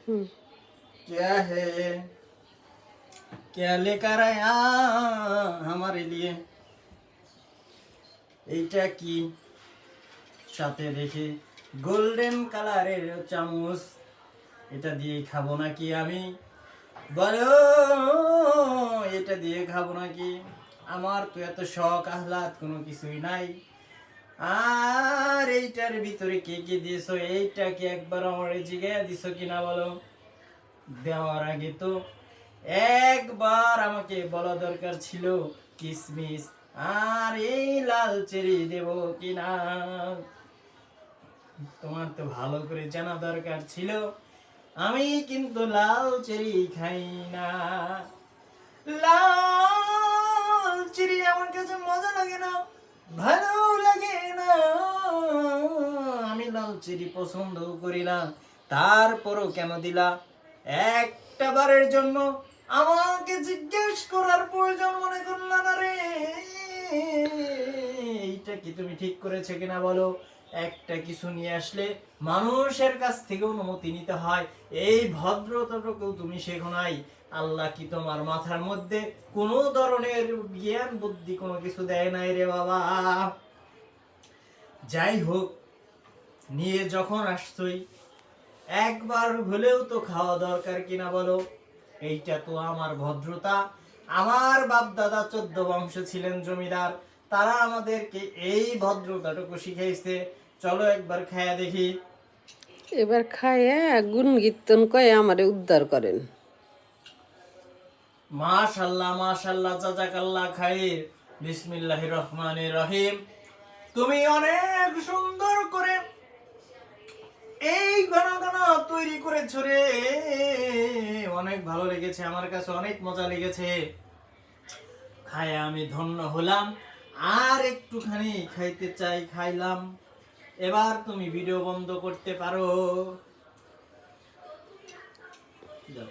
क्या है क्या लेकर आया हमारे लिए। এইটা কি, সাথে দেখি গোল্ডেন কালারের চামচ, এটা দিয়ে খাবো নাকি আমি, বলো এটা দিয়ে খাবো নাকি। আমার তো এত শখ আহ্লাদ কোনো কিছুই নাই। আর এইটার ভিতরে কে কে দিয়েছো, এইটা কি একবার আমার জিগায় দিছো কিনা বলো। দেওয়ার আগে তো একবার আমাকে বলা দরকার ছিল কিসমিস আর এই লাল চেরি দেব কিনা। তোমার তো ভালো করে জানা দরকার ছিল আমি কিন্তু লাল চেরি খাই না। লাল চেরি আমার কাছে মজা লাগে না, ভালো লাগে না। আমি লাল চেরি পছন্দ করি না, তারপরও কেন দিলা। একটা বারের জন্য আমাকে জিজ্ঞেস করার প্রয়োজন মনে করলা না রে। এইটা কি তুমি ঠিক করেছো কিনা বলো। একটা কিছু নিয়ে আসলে মানুষের কাছ থেকে অনুমতি নিতে হয়, এই ভদ্রতাটুকু তুমি শেখো নাই। আল্লাহ কি তোমার মাথার মধ্যে কোনো ধরনের জ্ঞান বুদ্ধি কোনো কিছু দেয় নাই রে বাবা। যাই হোক, নিয়ে যখন আসছই একবার হলেও তো খাওয়া দরকার কিনা বলো। এইটা তো আমার ভদ্রতা। আমার বাপ দাদা 14 বংশ ছিলেন জমিদার, তারা আমাদেরকে এই ভদ্রতাটুকু শিখাইছে। চলো একবার খায়া দেখি। এবার খাইয়া গুণ কীর্তন কয়ে আমারে উদ্ধার করেন। মাশাআল্লাহ মাশাআল্লাহ জাযাকাল্লাহ খাইর। বিসমিল্লাহির রহমানির রহিম। তুমি অনেক সুন্দর করে এই ঘন তৈরি করেছো রে, অনেক ভালো লেগেছে, আমার কাছে অনেক মজা লেগেছে। খায় আমি ধন্য হলাম, আর একটুখানি খাইতে চাই, খাইলাম। এবার তুমি ভিডিও বন্ধ করতে পারো। যাও।